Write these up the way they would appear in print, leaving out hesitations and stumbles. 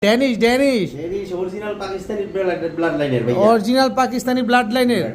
Danish Danish original Pakistani blood লাইনের ভাই, original Pakistani blood লাইনের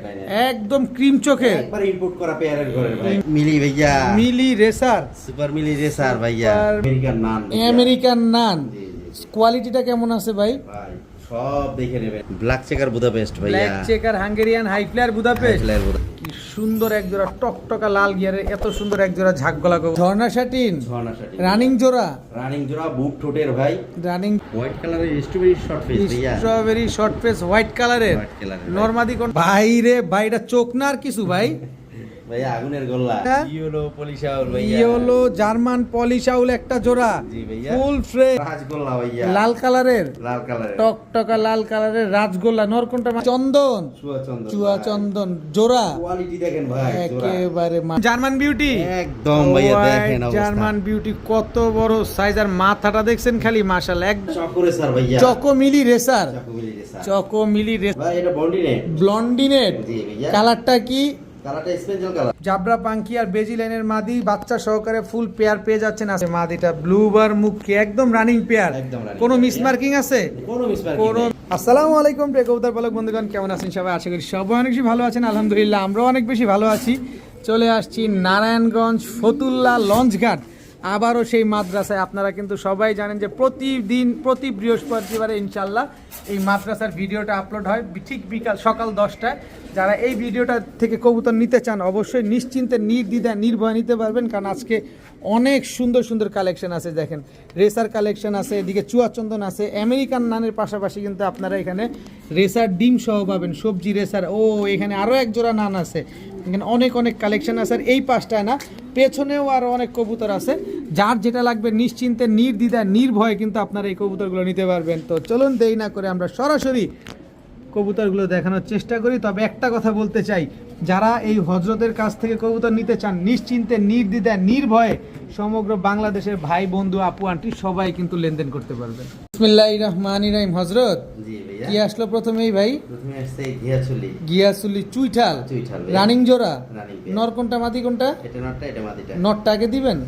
একদম ক্রিম চোখের একবার ইম্পোর্ট করা পেয়ারের ঘরের ভাই। মিলি ভাইয়া, মিলি রেসার সুপার মিলি রেসার ভাইয়া, আমেরিকান নান ভাইয়া। আমেরিকান নান জি, জি, কোয়ালিটিটা কেমন আছে ভাই? ভাই সব দেখে নেবেন। ব্ল্যাক চেকার বুদাপেস্ট ভাইয়া, black checker Hungarian high flyer Budapest. High flyer কি সুন্দর এক জোড়া টকটকা লাল গিয়ারের এত সুন্দর এক জোড়া ঝাঁকগলা গো ঝর্ণা শাটিন ঝর্ণা শাটি রানিং জোড়া রানিং জোড়া বুক ঠোঁটের ভাই, রানিং হোয়াইট কালারের স্ট্রবেরি শর্ট ফেস ভাইয়া, স্ট্রবেরি শর্ট ফেস হোয়াইট কালারের হোয়াইট কালারের নরমাদি কোন ভাই রে ভাই, এটা চোখ না আর কিছু ভাই। ভাইয়া আগুনের গোল্লা, হ্যাঁ? ইয়েলো পলিশাউল ভাইয়া, ইয়েলো জার্মান পলিশাউল একটা জোড়া জি ভাইয়া, ফুল ফ্রেশ রাজগোল্লা ভাইয়া, লাল কালারের লাল কালারের টকটকা লাল কালারের রাজগোল্লা নরকোনটা চন্দন চুয়া চন্দন জোড়া কোয়ালিটি দেখেন ভাই, জোড়া একেবারে জার্মান বিউটি একদম ভাইয়া দেখেন অবস্থা। জার্মান বিউটি কত বড় সাইজ আর মাথাটা দেখছেন খালি মাশাআল্লাহ এক চকরে স্যার ভাইয়া, চকো মিলি রেসার চকো মিলি রেসার চকো মিলি রেসার ভাই, এটা বন্ডিনে ব্লন্ডিনেট জি ভাইয়া, কালারটা কি কালারটা স্পেশাল কালার, জাবরা পাঙ্কি আর বেজি লাইনের মাদি বাচ্চা সহকারে ফুল পেয়ার পেয়ে যাচ্ছেন আছে মাদিটা ব্লুবার মুখে একদম রানিং পেয়ার, একদম running কোনো pair, মিস মার্কিং আছে কোনো মিসমার্ক কোনো আসসালামু আলাইকুম প্রিয় কবুতর পালক বন্ধুগণ, কেমন আছেন সবাই? আশা করি সবাই অনেক বেশি ভালো আছেন। আলহামদুলিল্লাহ আমরাও অনেক বেশি ভালো আছি। চলে আসছি নারায়ণগঞ্জ ফতুল্লা লঞ্চঘাট, আবারও সেই মাদ্রাসায়। আপনারা কিন্তু সবাই জানেন যে প্রতিদিন প্রতি বৃহস্পতিবারে ইনশাল্লাহ এই মাদ্রাসার ভিডিওটা আপলোড হয় ঠিক বিকাল সকাল 10টায়। যারা এই ভিডিওটা থেকে কবুতর নিতে চান অবশ্যই নিশ্চিন্তে নির্দ্বিধায় নির্ভয় নিতে পারবেন, কারণ আজকে অনেক সুন্দর সুন্দর কালেকশন আছে। দেখেন রেসার কালেকশন আছে, এদিকে চুয়াচন্দন আছে, আমেরিকান নানের পাশাপাশি কিন্তু আপনারা এখানে রেসার ডিম সহ পাবেন, সবজি রেসার। ও এখানে আরও এক জোড়া নান আছে, এখানে অনেক অনেক কালেকশন আছে। আর এই পাশটায় না, পেছনেও আরও অনেক কবুতর আছে। যার যেটা লাগবে নিশ্চিন্তে নির্দ্বিধায় নির্ভয়ে কিন্তু আপনারা এই কবুতরগুলো নিতে পারবেন। তো চলুন দেরি না করে আমরা সরাসরি কবুতরগুলো দেখানোর চেষ্টা করি। তবে একটা কথা বলতে চাই, যারা এই হজরতের কাছ থেকে কবুতর নিতে চান নিশ্চিন্তে নির্দ্বিধায় নির্ভয়ে সমগ্র বাংলাদেশের ভাই বন্ধু আপু আন্টি সবাই কিন্তু লেনদেন করতে পারবেন। বিসমিল্লাহির রহমানির রহিম। হজরত জি ভাইয়া, কি আসলো প্রথমেই ভাই? প্রথমে আসছে ঘিয়াচুলি, গিয়াসুলি চুইঠাল চুইঠাল ভাইয়া, রানিং জোড়া। Running pair. নর কোনটা মাদি কোনটা? এটা নটটা, এটা মাদিটা। নটটা আগে দিবেন।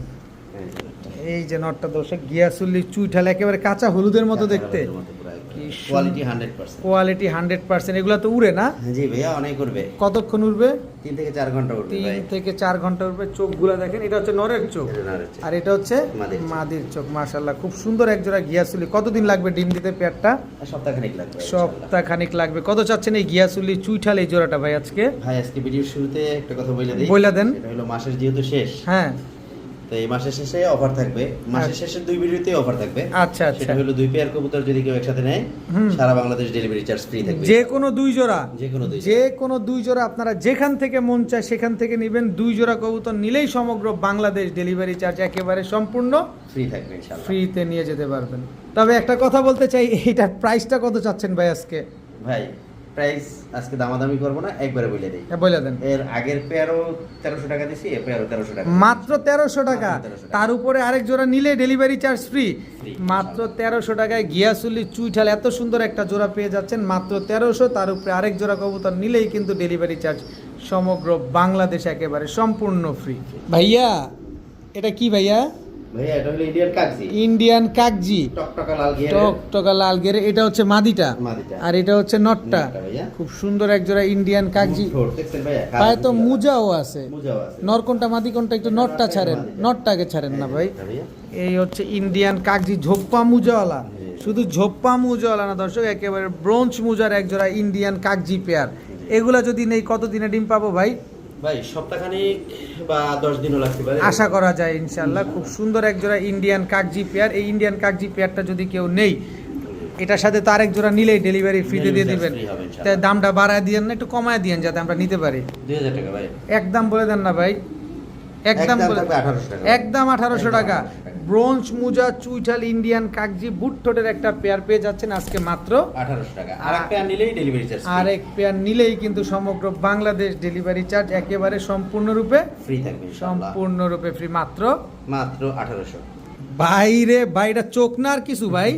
হ্যাঁ, এটা নটটা। এই যে নটটা দর্শক, গিয়াসুলি চুইঠাল একেবারে কাঁচা হলুদের মতো দেখতে, কাঁচা হলুদের মতো পুরো একদম। কি কোয়ালিটি 100%। কোয়ালিটি 100%। এগুলা তো উড়ে না? জি ভাইয়া, অনেক করবে, কতক্ষণ উড়বে? 3 থেকে 4 ঘন্টা উঠবে 3 ভাই। থেকে 4 ঘন্টা উঠবে। চোখগুলা দেখেন, এটা হচ্ছে নরের চোখ এটা নরের চোখ। আর এটা হচ্ছে মাদির চোখ। মাদির চোখ। মাশাআল্লাহ খুব সুন্দর এক জোড়া গিয়াসুলি। কতদিন লাগবে ডিম দিতে পেয়ারটা? সপ্তাহখানেক লাগবে ইনশাআল্লাহ। সপ্তাহ খানিক লাগবে। কত চাচ্ছেন এই গিয়াসুলি চুইঠাল এই জোড়াটা ভাই আজকে? ভাই আজকে ভিডিওর শুরুতে একটা কথা বলে দিই, বইলা দেন। এটা হলো মাসের যেহেতু শেষ, হ্যাঁ তো এই মাসের শেষে অফার থাকবে। মাসের শেষের 2 ভিডিওতে অফার থাকবে। আচ্ছা আচ্ছা। সেটা হলো 2 পেয়ার কবুতর যদি কেউ একসাথে নেয়, হুম। সারা বাংলাদেশ ডেলিভারি চার্জ ফ্রি থাকবে। যে কোনো 2 জোড়া, যে কোনো 2 যে কোনো 2 জোড়া আপনারা যেখান থেকে মন চায় সেখান থেকে নেবেন। 2 জোড়া কবুতর নিলেই সমগ্র বাংলাদেশ ডেলিভারি চার্জ একেবারে সম্পূর্ণ ফ্রি থাকবে ইনশাআল্লাহ। ফ্রিতে নিয়ে যেতে পারবেন। তবে একটা কথা বলতে চাই, এইটার প্রাইসটা কত চাচ্ছেন ভাই আজকে? ভাই প্রাইস আজকে দামাদামি করবো না, একবারে বলে দেই। হ্যাঁ বলে দেন। এর আগের পেয়ারও 1300 টাকা দিছি, এ পেয়ারও 1300 টাকা। মাত্র 1300 টাকা, মাত্র 1300 টাকা। তার উপরে আরেক জোড়া নিলে ডেলিভারি চার্জ ফ্রি। Free, মাত্র 1300 টাকায় গিয়াসুলি চুইঠাল এত সুন্দর একটা জোড়া পেয়ে যাচ্ছেন মাত্র 1300। তার উপরে আরেক জোড়া কবুতর নিলেই কিন্তু ডেলিভারি চার্জ সমগ্র বাংলাদেশ একেবারে সম্পূর্ণ ফ্রি। ভাইয়া এটা কি ভাইয়া? ভাইয়া এটা হলো ইন্ডিয়ান কাগজি, ইন্ডিয়ান কাকজি টকটকা লাল ঘিয়ার, টকটকা লাল গেরে। এটা হচ্ছে মাদিটা মাদিটা। আর এটা হচ্ছে নটটা। নটটা ভাইয়া। খুব সুন্দর এক জোড়া ইন্ডিয়ান কাকজি। ঠোঁট দেখছেন ভাইয়া, পায়ে তো মুজাও আছে। মুজাও আছে। নর কোনটা মাদি কোনটা? একটু নটটা ছাড়েন, নটটাকে ছাড়েন না ভাই। ভাইয়া এই হচ্ছে ইন্ডিয়ান কাগজি ঝোপ্পা মুজাওয়ালা। শুধু ঝোপ্পা মুজাওয়ালা না দর্শক, একেবারে ব্রোঞ্জ মুজার এক জোড়া ইন্ডিয়ান কাগজি পেয়ার। এগুলা যদি নেই কতদিনে ডিম পাবো ভাই? ভাই সপ্তাহখানেক বা 10 দিনও লাগতে পারে, আশা করা যায় ইনশাল্লাহ। খুব সুন্দর এক জোড়া ইন্ডিয়ান কাগজি পেয়ার। এই ইন্ডিয়ান কাগজি পেয়ারটা যদি কেউ নেই, এটার সাথে তো আরেক জোড়া নিলেই ডেলিভারি ফ্রিতে দিয়ে দিবেন। Free হবে ইনশাআল্লাহ। তাই দামটা বাড়ায় দিয়েন না, একটু কমায় দিয়েন যাতে আমরা নিতে পারি। 2000 টাকা ভাই। একদম বলে দেন না ভাই, একদম বলে থাকবে 1800 টাকা। একদম 1800 টাকা। ব্রোঞ্জ মুজা চুইঠাল ইন্ডিয়ান কাগজি বুট ঠোঁটের একটা পেয়ার পেয়ে যাচ্ছেন আজকে মাত্র 1800 টাকা। আরেক পেয়ার নিলেই ডেলিভারি চার্জ আরেক পেয়ার নিলেই কিন্তু সমগ্র বাংলাদেশ ডেলিভারি চার্জ একেবারে সম্পূর্ণরূপে ফ্রি থাকবে ইনশাআল্লাহ। সম্পূর্ণরূপে ফ্রি। মাত্র মাত্র 1800। বাইরে বাইটা চোখ না আর কিছু ভাই।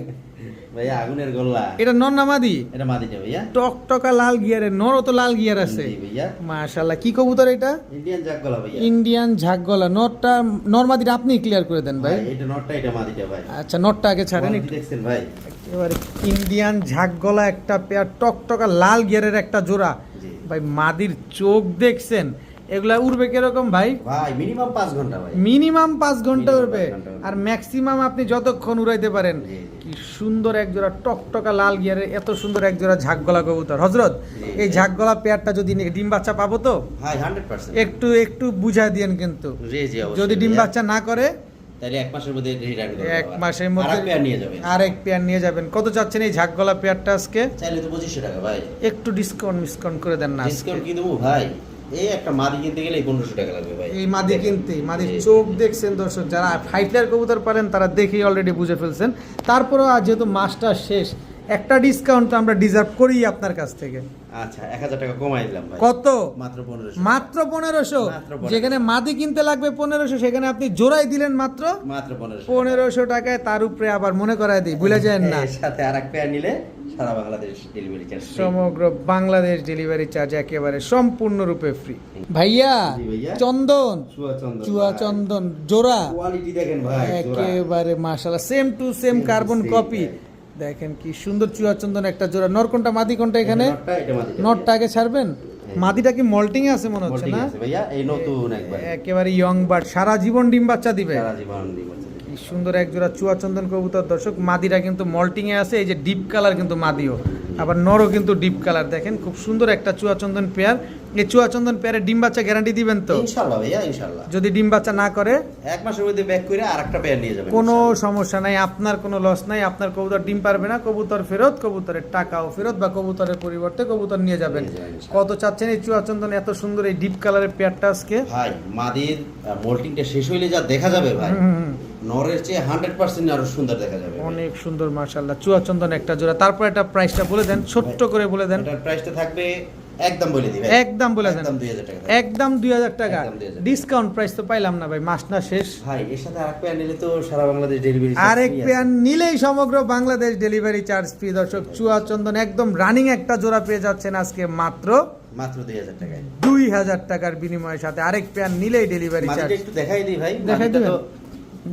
ভাইয়া আগুনের গোল্লা, এটা নর নামাদি এটা মাদিটা ভাইয়া। টকটকা লাল গিয়ারের নরও তো লাল গিয়ার আছে। জি ভাইয়া, মাশাআল্লাহ কি কবুতর এটা? ইন্ডিয়ান জাক গলা ভাইয়া। ইন্ডিয়ান ঝাকগলা। নরটা নরমাদিটা আপনি ক্লিয়ার করে দেন ভাই। ভাই এটা নটটা, এটা মাদিটা ভাই। আচ্ছা নরটা আগে ছাড়েন Quality একটু। দেখছেন ভাই, এবারে ইন্ডিয়ান ঝাঁক গলা একটা পেয়ার, টকটকা লাল গিয়ারের একটা জোড়া। জি। ভাই মাদির চোখ দেখছেন, এগুলা উড়বে কিরকম ভাই? ভাই মিনিমাম 5 ঘন্টা ভাই। মিনিমাম 5 ঘন্টা Minimum উড়বে, 5 ঘন্টা উড়বে। আর ম্যাক্সিমাম আপনি যতক্ষণ উড়াইতে পারেন। জি, জি। কি সুন্দর এক জোড়া টকটকা লাল গিয়ারের এত সুন্দর এক জোড়া ঝাঁক গলা কবুতর। হযরত, জি, এই জি। ঝাঁক গলা পেয়ারটা যদি ডিম বাচ্চা পাবো তো? ভাই 100%। একটু একটু বুঝাই দিয়েন কিন্তু। জি জি অবশ্যই। যদি ডিম ভাইয়া। বাচ্চা না করে তাহলে 1 মাসের মধ্যে রিটার্ন করবে। 1 মাসের মধ্যে আরেক পেয়ার নিয়ে যাবেন। আরেক পেয়ার নিয়ে যাবেন। কত চাচ্ছেন এই ঝাঁক গলা পেয়ারটা আজকে? চাইলে তো 2500 টাকা ভাই। একটু ডিসকাউন্ট করে দেন না আজকে। ডিসকাউন্ট কি দেবো ভাই? এই একটা মাদি কিনতে গেলে 1500 টাকা লাগবে ভাই। এই মাদি কিনতে, মাদির জি, চোখ জি। দেখছেন দর্শক, যারা ফাইটার কবুতর পারেন তারা দেখেই অলরেডি বুঝে ফেলছেন। তারপরেও আজ যেহেতু মাসটা শেষ, একটা ডিসকাউন্ট তো আমরা ডিজার্ভ করি আপনার কাছ থেকে। আচ্ছা 1000 টাকা কমাই দিলাম ভাই। কত? মাত্র 1500। মাত্র 1500। মাত্র 1500। যেখানে মাদি কিনতে লাগবে 1500, সেখানে আপনি জোড়াই দিলেন মাত্র মাত্র 1500। 1500 টাকায়। তার উপরে আবার মনে করায় দিই, ভুলে যান না, এর সাথে আরেক পেয়ার নিলে সারা বাংলাদেশ ডেলিভারি চার্জ। সমগ্র বাংলাদেশ ডেলিভারি চার্জ একেবারে সম্পূর্ণরূপে ফ্রি। ভাইয়া জি ভাইয়া। চন্দন, চুয়া চুয়া চন্দন জোড়া কোয়ালিটি দেখেন ভাই। জোড়া। একেবারে মাশাআল্লাহ, same to same carbon same, copy. ভাই। দেখেন কি সুন্দর চুয়া চন্দন একটা জোড়া। নর কোনটা মাদি কোনটা এখানে? নটটা এটা মাদি। নটটা আগে ছাড়বেন। মাদিটা কি মল্টিং এ আছে মনে হচ্ছে মোল্টিং না? আছে ভাইয়া, এই নতুন একবার। একেবারে ইয়ং বার্ড, সারা জীবন ডিম বাচ্চা দিবে। সারা জীবন দিব। কি সুন্দর এক জোড়া চুয়া চন্দন কবুতর দর্শক। মাদিরা কিন্তু মল্টিং এ আছে, এই যে ডিপ কালার কিন্তু মাদিও, আবার নরও কিন্তু ডিপ কালার। দেখেন খুব সুন্দর একটা চুয়া চন্দন পেয়ার। এই চুয়া চন্দন পেয়ারে ডিম বাচ্চা গ্যারান্টি দিবেন তো? ইনশাআল্লাহ ভাইয়া, ইনশাআল্লাহ। যদি ডিম বাচ্চা না করে 1 মাসের মধ্যে ব্যাক করে আরেকটা পেয়ার নিয়ে যাবেন। কোনো ইনশাআল্লাহ। সমস্যা নাই, আপনার কোনো লস নাই। আপনার কবুতর ডিম পারবে না, কবুতর ফেরত, কবুতরের টাকাও ফেরত, বা কবুতরের পরিবর্তে কবুতর নিয়ে যাবেন। নিয়ে যাবেন, ইনশাআল্লাহ। কত চাচ্ছেন এই চুয়া চন্দন এত সুন্দর এই ডিপ কালারের পেয়ারটা আজকে? ভাই মাদির মোল্টিংটা শেষ হইলে যা দেখা যাবে ভাই, হুম, হুম, হুম। নরের চেয়ে 100% আরো সুন্দর দেখা যাবে ভাই। অনেক সুন্দর মাশাআল্লাহ চুয়া চন্দন একটা জোড়া। তারপর একটা প্রাইসটা বলে দেন, ছোট্ট করে বলে দেন। এটার প্রাইসটা থাকবে একদম বলে দিবেন। একদম বলে দেন। একদম 2000 টাকা। একদম 2000 টাকা। একদম 2000 টাকা। ডিসকাউন্ট প্রাইস তো পাইলাম না ভাই, মাস না শেষ। ভাই এর সাথে আরেক পেয়ার নিলে তো সারা বাংলাদেশ ডেলিভারি আরেক পেয়ার নিলেই সমগ্র বাংলাদেশ ডেলিভারি চার্জ ফ্রি দর্শক। চুয়া চন্দন একদম রানিং একটা জোড়া পেয়ে যাচ্ছেন আজকে মাত্র মাত্র 2000 টাকায়। 2000 টাকার বিনিময়ের সাথে। আরেক পেয়ার নিলেই ডেলিভারি মাটিটা চার্জ। একটু দেখাই দিই ভাই। দেখাই মাটিটা দিবেন? তো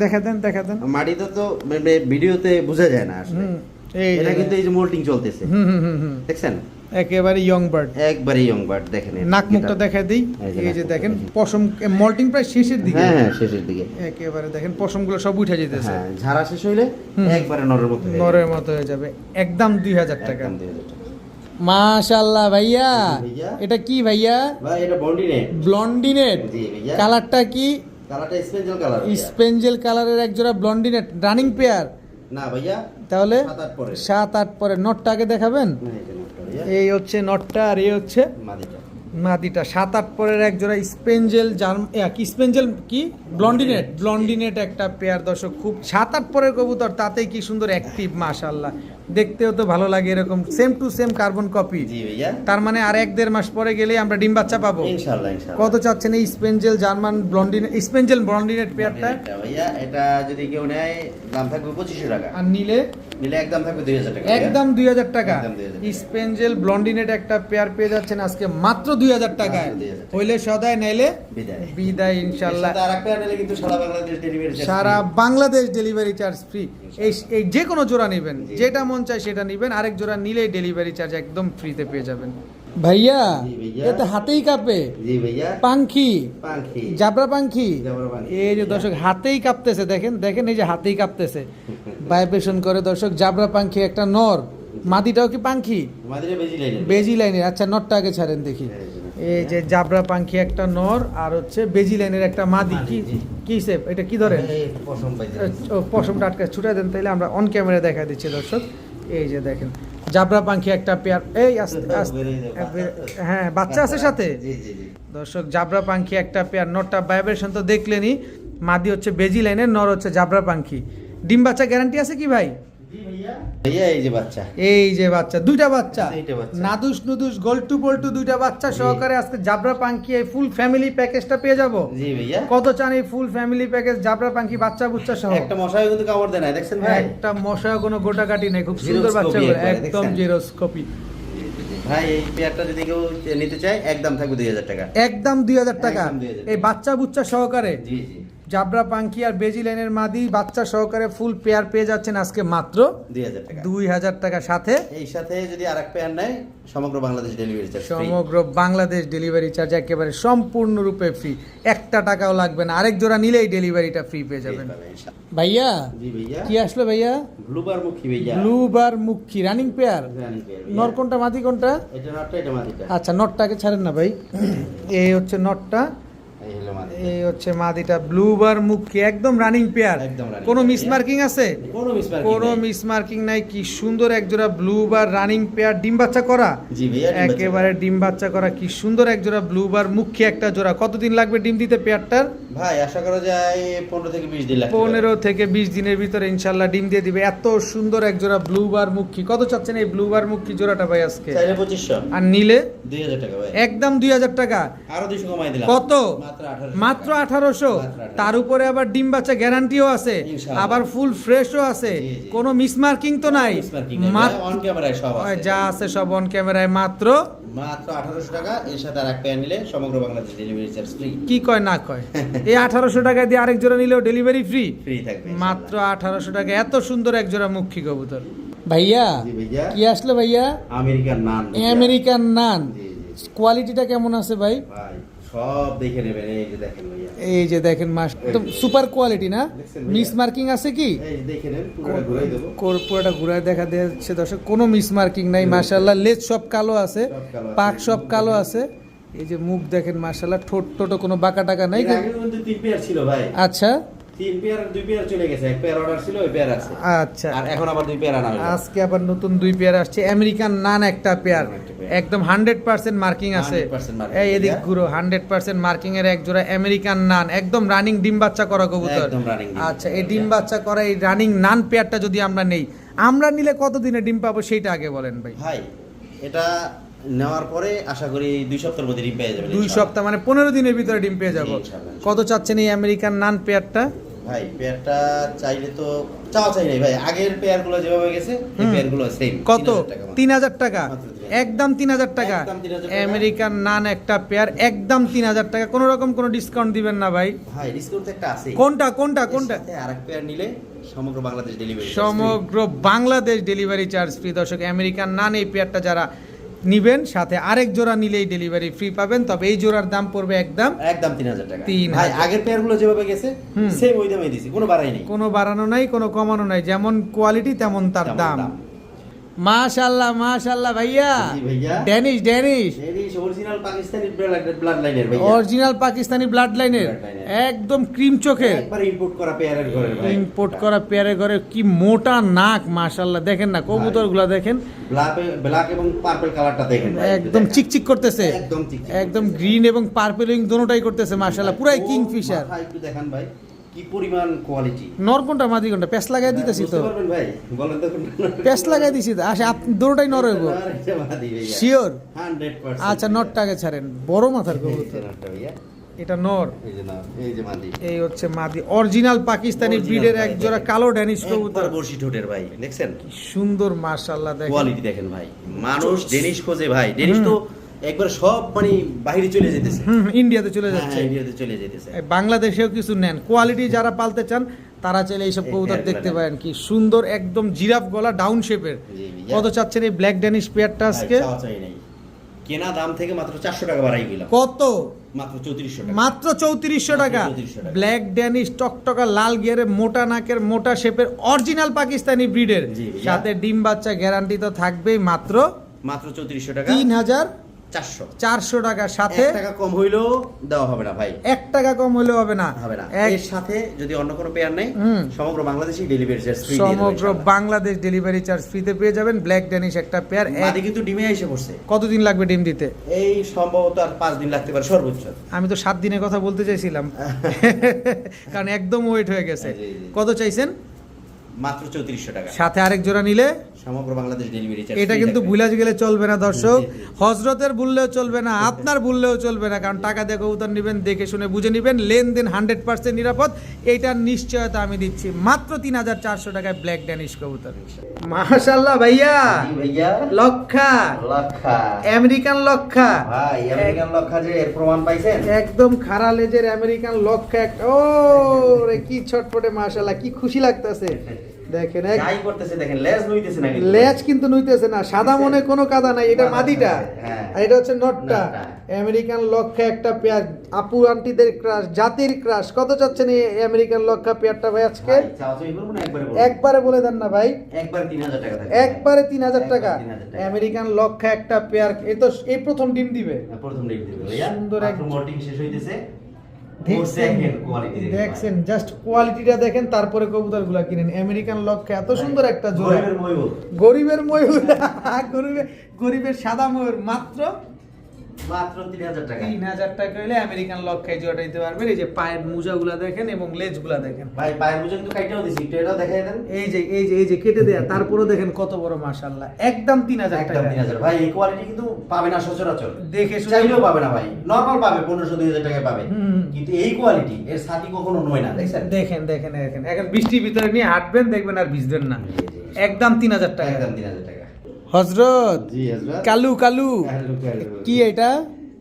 দেখা দেন। মাটিটা তো মানে ভিডিওতে বোঝা যায় না আসলে। হুম, এই এটা যে- কিন্তু এই যে মোল্টিং চলতেছে। হুম। দেখছেন? একেবারে ইয়ং বার্ড। একবারে ইয়ং বার্ড দেখেন। নাক মুখটা দেখা দিই। এই যে এই যে নাক দেখেন মুখটা পশম, মল্টিং প্রায় শেষের দিকে। হ্যাঁ হ্যাঁ শেষের দিকে। একেবারে দেখেন পশমগুলো সব উঠে যেতেছে, হ্যাঁ ঝাড়া শেষ হইলে হুম। একবারে নরের মতো হয়ে নরের যাবে। মতো হয়ে যাবে। একদম 2000 টাকা। একদম 2000 টাকা। মাশাআল্লাহ ভাইয়া, জি ভাইয়া। এটা কি ভাইয়া? ভাই এটা বন্ডিনেট। ব্লন্ডিনেট। জি ভাইয়া। কালারটা কি? কালারটা স্পেশাল কালার। স্পেঞ্জেল কালারের এক জোড়া ব্লন্ডিনেট রানিং পেয়ার। না ভাইয়া, তাহলে 7-8 পরে। 7-8 পরে। নটটা আগে দেখাবেন। না, এটা নটটা ভাইয়া। এই হচ্ছে নটটা, আর এই হচ্ছে মাদিটা। মাদিটা। 7-8 পরের এক জোড়া স্পেঞ্জেল কি স্পেঞ্জেল কি ব্লন্ডিনেট একটা পেয়ার দর্শক। খুব 7-8 পরের কবুতর, তাতেই কি সুন্দর অ্যাক্টিভ মাশাআল্লাহ। দেখতেও তো ভালো লাগে, এরকম same to same carbon copy. জি ভাইয়া। তার মানে আর 1-1.5 মাস পরে গেলেই আমরা ডিম বাচ্চা পাবো। ইনশাআল্লাহ ইনশাআল্লাহ। কত চাচ্ছেন এই স্পেঞ্জেল জার্মান স্পেঞ্জেল ব্লন্ডিনেট পেয়ারটা? এটা ভাইয়া, এটা যদি কেউ নেয় দাম থাকবে 2500 টাকা। আর নিলে নিলে একদম থাকবে 2000 টাকা। ভাইয়া। একদম 2000 টাকা। একদম 2000 টাকা। স্পেঞ্জেল ব্লন্ডিনেট একটা পেয়ার পেয়ে যাচ্ছেন আজকে মাত্র 2000 টাকায়। মাত্র 2000 টাকা। হইলে সদায়, নাইলে বিদায়। বিদায় ইনশাআল্লাহ। এর সাথে আরেক পেয়ার নিলে কিন্তু সারা বাংলাদেশ ডেলিভারি চার্জ। সারা বাংলাদেশ ডেলিভারি চার্জ ফ্রি। এই যে কোনো জোড়া নেবেন, জি। যেটা মন চায় সেটা নেবেন। আরেক জোড়া নিলেই ডেলিভারি চার্জ একদম ফ্রিতে পেয়ে যাবেন। ভাইয়া জি ভাইয়া। এটা হাতেই কাঁপে। জি ভাইয়া। পাখি, পাখি। জাবরা পাখি। জাবরা পাখি। এই যে দর্শক হাতেই কাঁপতেছে, দেখেন এই যে হাতেই কাঁপতেছে, ভাইব্রেশন করে দর্শক। জাবরা পাখি একটা নর, মাদিটাও কি পাখি? মাদিরা বেজি লাইনে। বেজি লাইনের। আচ্ছা নটটা আগে ছাড়েন দেখি। এই যে জাবরা পাখি একটা নর, আর হচ্ছে বেজি লাইনের একটা মাদি। কি জি। কি সেপ এটা? কি ধরেন? এই পশম পাইছে। পশমটা আটকে ছুটে দেন, তাইলে আমরা অন ক্যামেরা দেখা দিচ্ছি দর্শক। এই যে দেখেন জাবরা পাখি একটা পেয়ার। এই আস্তে আস্তে, হ্যাঁ বাচ্চা আছে সাথে জি জি জি। দর্শক। জাবরা পাখি একটা পেয়ার। নটটা ভাইব্রেশন তো দেখলেনই। মাদি হচ্ছে বেজি লাইনের, নর হচ্ছে জাবরা পাখি। ডিম বাচ্চা গ্যারান্টি আছে কি ভাই? জি ভাইয়া। ভাইয়া এই যে বাচ্চা। এই যে বাচ্চা, দুইটা বাচ্চা, দুইটা বাচ্চা। নাদুস নুদুস গোল্টু বল্টু দুইটা বাচ্চা সহকারে আজকে জাবরা পাখি এই ফুল ফ্যামিলি প্যাকেজটা পেয়ে যাব। জি ভাইয়া। কত চান এই ফুল ফ্যামিলি প্যাকেজ জাবরা পাখি বাচ্চা বুচ্চা সহ? একটা মশাও কিন্তু কামড় দেয় না, দেখছেন ভাই? একটা মশা কোনো গোটা কাটি নেই, খুব সুন্দর Xerox বাচ্চা copy করে, একবারে, একদম দেখছেন? জেরোস্কোপি। ভাই এই পেয়ারটা যদি কেউ নিতে চায় একদম থাকবে 2000 টাকা। একদম 2000 টাকা একদম 2000 এই বাচ্চা বুচ্চা সহকারে। জি জি। জাবরা পাঙ্কি আর বেজি লাইনের মাদি বাচ্চা সহকারে ফুল পেয়ার পেয়ে যাচ্ছেন আজকে মাত্র 2000 টাকা। 2000 টাকা। সাথে এই সাথে যদি আরেক পেয়ার নেয় সমগ্র বাংলাদেশ ডেলিভারি চার্জ ফ্রি। সমগ্র বাংলাদেশ ডেলিভারি চার্জ একেবারে সম্পূর্ণরূপে ফ্রি, একটা টাকাও লাগবে না, আরেক জোড়া নিলেই ডেলিভারিটা ফ্রি পেয়ে যাবেন। ভাইয়া জি ভাইয়া, কি আসলো ভাইয়া? ব্লুবার মুখী ভাইয়া, ব্লুবার মুখী রানিং পেয়ার। রানী পেয়ার ভাইয়া। নর কোনটা মাদি কোনটা? এটা নটটা, এটা মাদিটা। আচ্ছা নটটাকে ছাড়েন না ভাই, এই হচ্ছে নটটা, এই হলো মাদিটা। এই হচ্ছে মাদিটা। ব্লুবার মুখী একদম রানিং পেয়ার, একদম running কোনো pair, মিস মার্কিং আছে? কোনো মিসমার্কিং কোনো নেই। মিস মার্কিং নাই। কি সুন্দর একজোড়া ব্লুবার রানিং পেয়ার, ডিম বাচ্চা করা, জি ভাইয়া, ডিম বাচ্চা একেবারে ডিম বাচ্চা করা। কি সুন্দর একজোড়া ব্লুবার মুখী একটা জোড়া। কতদিন লাগবে ডিম দিতে পেয়ারটার? ভাই আশা করা যায় 15 থেকে 20 দিন লাগবে। 15 থেকে 20 দিনের ভিতরে ইনশাল্লাহ ডিম দিয়ে দিবে। এত সুন্দর এক জোড়া ব্লুবার মুখী। কত চাচ্ছেন এই ব্লুবার মুখী জোড়াটা ভাই আজকে? চাইলে 2500, আর নিলে 2000 টাকা ভাই। একদম 2000 টাকা। আরো 200 কমাই দিলাম। কত? মাত্র 1800। মাত্র 1800। তার উপরে আবার ডিম বাচ্চা গ্যারান্টিও আছে, ইনশাআল্লাহ। আবার ফুল ফ্রেশও আছে, জি, জি। কোনো মিসমার্কিং তো নাই। মিসমার্কিং নেই, মাত্র অন ক্যামেরায় সব আছে। যা আছে সব অন ক্যামেরায়। মাত্র মাত্র 1800 টাকা। এর সাথে আরেক পেয়ার নিলে সমগ্র বাংলাদেশ ডেলিভারি চার্জ ফ্রি। কি কয় না কয়, এই 1800 টাকা দিয়ে আরেক জোড়া নিলেও ডেলিভারি ফ্রি। ফ্রি থাকবে মাত্র 1800 টাকা। এত সুন্দর এক জোড়া মুখী কবুতর। ভাইয়া জি ভাইয়া, কি আসলো ভাইয়া? আমেরিকান নান ভাইয়া। আমেরিকান নান। জি জি কোয়ালিটিটা কেমন আছে ভাই? ভাই, সব দেখে নেবেন। এই যে দেখেন ভাইয়া, এই যে দেখেন মাস তো সুপার কোয়ালিটি না? দেখছেন ভাইয়া? মিস মার্কিং আছে কি? এই যে দেখে নেন, পুরোটা ঘুরাই দেবো। পুরোটা ঘুরায় দেখা যাচ্ছে দর্শক, কোনো মিস মার্কিং নাই। মাশাআল্লাহ লেজ সব কালো আছে, সব কালো আছে। পাক সব কালো আছে। এই যে মুখ দেখেন মাশাআল্লাহ, ঠোঁট টোটো কোনো বাঁকা টাকা নাই। এর আগে কিন্তু 3 পেয়ার ছিল ভাই। আচ্ছা 3 পেয়ার, 2 পেয়ার চলে গেছে। এক পেয়ার অর্ডার ছিল, ওই পেয়ার আছে। আচ্ছা, আর এখন আবার 2 পেয়ার আনা হলো। আজকে আবার নতুন 2 পেয়ার আসছে। আমেরিকান নান একটা পেয়ার, একটা পেয়ার। একদম 100% মার্কিং আছে। 100% marking, এই এদিক ভাইয়া। ঘুরো, 100% মার্কিং এর এক জোড়া আমেরিকান নান, একদম রানিং ডিম বাচ্চা করা কবুতর। একদম running ডিম আচ্ছা, বাচ্চা, এই ডিম ভাইয়া। বাচ্চা করা এই রানিং নান পেয়ারটা যদি আমরা নেই, আমরা নিলে কতদিনে ডিম পাবো সেইটা আগে বলেন ভাই। ভাই এটা নেওয়ার পরে আশা করি 2 সপ্তাহের মধ্যে ডিম পেয়ে যাবেন। 2 সপ্তাহ মানে 15 দিনের ভিতরে ডিম পেয়ে যাব। জি, ইনশাআল্লাহ। কত চাচ্ছেন এই আমেরিকান নান পেয়ারটা? ভাই পেয়ারটা চাইলে তো চাওয়া চাই নাই ভাই, আগের পেয়ারগুলো যেভাবে গেছে এই পেয়ারগুলো সেম। কত? 3000 টাকা। মাত্র 3000 একদম 3000 টাকা। একদম 3000 টাকা। আমেরিকান নান একটা পেয়ার একদম 3000 টাকা। কোনো রকম কোনো ডিসকাউন্ট দিবেন না ভাই? ভাই ডিসকাউন্ট তো একটা আছে। কোনটা কোনটা কোনটা? আরেক পেয়ার নিলে সমগ্র বাংলাদেশ ডেলিভারি সমগ্র বাংলাদেশ ডেলিভারি চার্জ ফ্রি। দর্শক আমেরিকান নান এই পেয়ারটা যারা নিবেন, সাথে আরেক জোড়া নিলেই ডেলিভারি ফ্রি পাবেন। তবে এই জোড়ার দাম পড়বে একদম একদম 3000 টাকা। 3000 ভাই আগের পেয়ারগুলো যেভাবে গেছে সেম ওই দামে দিছি, কোনো বাড়াই নেই। কোনো বাড়ানো নাই, কোনো কমানো নাই। যেমন কোয়ালিটি তেমন তার তেমন দাম। দাম। মাশাআল্লাহ মাশাআল্লাহ ভাইয়া। জি ভাইয়া। ড্যানিশ ড্যানিশ এই অরিজিনাল পাকিস্তানি ব্লাড লাইনের ভাই। অরিজিনাল পাকিস্তানি ব্লাড লাইনের, Blood line এর। একদম ক্রিম চোখের, একবার ইম্পোর্ট করা পেয়ারের ঘরের ভাই। ইম্পোর্ট করা পেয়ারে ঘরে। কি মোটা নাক মাশাআল্লাহ। দেখেন না কবুতরগুলো দেখেন, ব্ল্যাক এবং পার্পল কালারটা দেখেন ভাই। একদম চিকচিক করতেছে, একদম চিকচিক একদম গ্রিন এবং পার্পলিং দোনোটাই করতেছে মাশাআল্লাহ। পুরাই কিংফিশার। মাথা একটু দেখান ভাই, কি পরিমাণ কোয়ালিটি। নর কোনটা মাদি কোনটা? পেস লাগাই দিতেছি তো, বুঝতে পারবেন ভাই, বলেন তো কোনটা? পেস লাগাই দিছি তো। আচ্ছা আপনি দোনোটাই নর হইব আর এটা মাদি ভাইয়া। শিওর? 100%। আচ্ছা নরটাকে ছাড়েন, বড় মাথার কবুতর। নটটা ভাইয়া। এটা নর, এই যে নর, এই যে মাদি। এই হচ্ছে মাদি। অরিজিনাল পাকিস্তানি Original ব্রিডের ভাই, এক জোড়া দেখেন। কালো ড্যানিশ কবুতর। একবার বর্ষি ঠোঁটের ভাই, দেখছেন সুন্দর মাশাআল্লাহ। দেখেন কোয়ালিটি দেখেন ভাই। মানুষ ডেনিশ খোঁজে ভাই, ডেনিশ তো একবার সব মানে বাইরে চলে যেতেছে। ইন্ডিয়াতে চলে যাচ্ছে, হ্যাঁ, ইন্ডিয়াতে চলে যেতেছে। এই বাংলাদেশেও কিছু নেন। কোয়ালিটি যারা পালতে চান তারা চাইলে এইসব এই কবুতর পেয়ারগুলো দেখতে নেন। পারেন। কি সুন্দর একদম জিরাফ গলা, ডাউন শেপের। জি ভাইয়া। কত চাচ্ছেন এই ব্ল্যাক ড্যানিশ পেয়ারটা আজকে? ভাই, চাওয়া চাই নাই। কেনা দাম থেকে মাত্র 400 টাকা বাড়াই দিলাম। কত? মাত্র 3400 টাকা। মাত্র 3400 টাকা। 3400 টাকা। ব্ল্যাক ড্যানিশ টকটকা লাল গিয়ারের, মোটা নাকের, মোটা শেপের, অরিজিনাল পাকিস্তানি ব্রিডের, জি ভাইয়া। সাথে ডিম বাচ্চা গ্যারান্টি তো থাকবেই। মাত্র মাত্র 3400 টাকা। 3400 টাকার সাথে 1 টাকা কম হইলেও দেওয়া হবে না ভাই। 1 টাকা কম হলে হবে না। হবে না। এক- এর সাথে যদি অন্য কোনো পেয়ার নেই, হুম। সমগ্র বাংলাদেশে ডেলিভারি চার্জ ফ্রি। সমগ্র বাংলাদেশ ডেলিভারি চার্জ ফ্রিতে পেয়ে যাবেন ব্ল্যাক ড্যানিশ একটা পেয়ার। মাদি কিন্তু ডিমে এসে পড়ছে। কতদিন লাগবে ডিম দিতে? এই সম্ভবত আর 5 দিন লাগতে পারে সর্বোচ্চ। আমি তো 7 দিনের কথা বলতে চাইছিলাম, কারণ একদম ওয়েট হয়ে গেছে। জি, জি। কত চাইছেন? মাত্র 3400 টাকা। সাথে আরেক জোড়া নিলে সমগ্র বাংলাদেশ ডেলিভারি চার্জ এটা কিন্তু ভুলে গেলে চলবে না দর্শক, হজরতের ভুললেও চলবে না, আপনার ভুললেও চলবে না, কারণ টাকা দিয়ে কবুতর নেবেন, দেখে শুনে বুঝে নেবেন, লেনদেন 100% নিরাপদ, এইটার নিশ্চয়তা আমি দিচ্ছি। মাত্র 3400 টাকায় ব্ল্যাক ড্যানিশ কবুতর। মাশাআল্লাহ ভাইয়া, ভাইয়া লক্ষা লক্ষা আমেরিকান লক্ষা, ভাই আমেরিকান লক্ষা যে এর প্রমাণ পাইছেন, একদম খাড়া লেজের আমেরিকান লক্ষা একটা। ও রে কি ছটপটে, মাশাআল্লাহ কি খুশি লাগতেছে। দেখেন গাই করতেছে, দেখেন লেজ নইতেছে না, কিন্তু লেজ কিন্তু নইতেছে না, সাদা মনে কোনো কাদা নাই, এটা মাদিটা হ্যাঁ। আর এটা হচ্ছে নটটা। নটটা। আমেরিকান লক্ষা একটা পেয়ার, আপু আন্টিদের ক্রাশ, জাতির ক্রাশ। কত চাচ্ছেন এই আমেরিকান লক্ষা পেয়ারটা ভাই আজকে? ভাই, চাওয়া-চাওয়ি করবো না, একবারে বলবো। একবারে বলে দেন না ভাই, একবারে 3000 টাকা থাকবে। একবারে 3000 টাকা। 3000 টাকা। আমেরিকান লক্ষা একটা পেয়ার, এই তো এই প্রথম ডিম দিবে। প্রথম ডেট দিবে ভাইয়া, সুন্দর এক- মাত্র মোল্টিং শেষ হইতেছে। দেখছেন, কোয়ালিটি দেখছেন জাস্ট কোয়ালিটিটা দেখেন, তারপরে কবুতরগুলা কিনেন। আমেরিকান লক্ষা এত সুন্দর একটা জোড়া, গরিবের ময়ূর, গরিবের ময়ূর গরিবের সাদা ময়ূর মাত্র মাত্র 3000 টাকা। 3000 টাকা হলে আমেরিকান লক্ষায় জোড়াটা দিতে পারবেন। এই যে পায়ের মোজাগুলা দেখেন এবং লেজগুলা দেখেন ভাই পায়ের মুজে কিন্তু কাইটাও দিছি, একটু এটাও দেখাই দেন। এই যে কেটে দেয়া, তারপরেও দেখেন কত বড়, মাশাআল্লাহ একদম 3000 একদম টাকা। 3000 ভাই, এই কোয়ালিটি কিন্তু পাবে না সচরাচর, দেখে শুনে চাইলেও পাবে না ভাই। নরমাল পাবে 1500-2000 টাকায় পাবে, হুম। কিন্তু এই কোয়ালিটি এর সাথী কখনো নয় না, দেখছেন? দেখেন দেখেন দেখেন, এখন বৃষ্টির ভিতরে নিয়ে হাঁটবেন, দেখবেন আর ভিজবেন না। জি, জি। একদম 3000 টাকা। একদম 3000 টাকা। হযরত জি হযরত। কালু কালু কালু, কালু। কি এটা?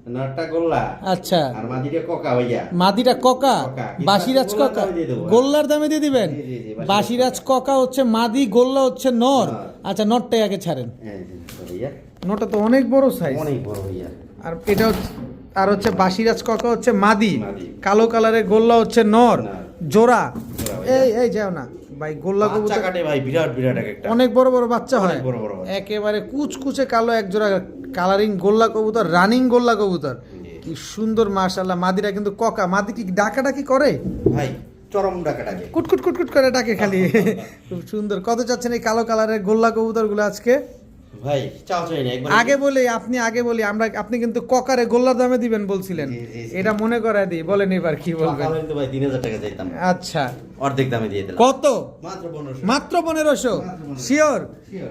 নটটা গোল্লা, আচ্ছা, আর মাদিটা কোকা ভাইয়া। মাদিটা ককা, ককা। বাসিরাজ গোল্লার ককা, দামে দিয়ে দেবো। গোল্লার দামে দিয়ে দিবেন। জি, জি, জি, বাসিরাজ ককা হচ্ছে মাদি, গোল্লা হচ্ছে নর। নর। আচ্ছা, নরটাই আগে ছাড়েন। এই যে ভাইয়া, নরটা তো অনেক বড় সাইজ। অনেক বড় ভাইয়া। আর এটা আর হচ্ছে বাসিরাজ ককা হচ্ছে মাদি, মাদি। কালো কালারের গোল্লা হচ্ছে নর। নর। জোড়া ভাইয়া। এই যাও না ভাই, গোল্লা বাচ্চা কবুতর কাটে ভাই, বিরাট বিরাট এক একটা। অনেক বড় বড় বাচ্চা হয়, অনেক বড় বড় বাচ্চা। একেবারে কুচকুচে কালো এক জোড়া কালারিং গোল্লা কবুতর, রানিং গোল্লা কবুতর। কি সুন্দর মাশাআল্লাহ। মাদিরা কিন্তু ককা, মাদি কি ডাকাডাকি করে ভাই চরম ডাকাটাকে। কুটকুট কুটকুট করে ডাকে খালি। খুব সুন্দর। কত চাচ্ছেন এই কালো কালারের গোল্লা কবুতর গুলো আজকে? ভাই চাই না একবার। আগে বলি আপনি কিন্তু ককারে গোল্লার দামে দিবেন বলছিলেন, জি, জি, জি। এটা মনে করায় দিই, বলেন এবার কি বলবেন? সকালে তো ভাই 3000 টাকা চাইতাম, আচ্ছা, অর্ধেক দামে দিয়ে দিলাম। কত? মাত্র 1500। মাত্র 1500। শিওর?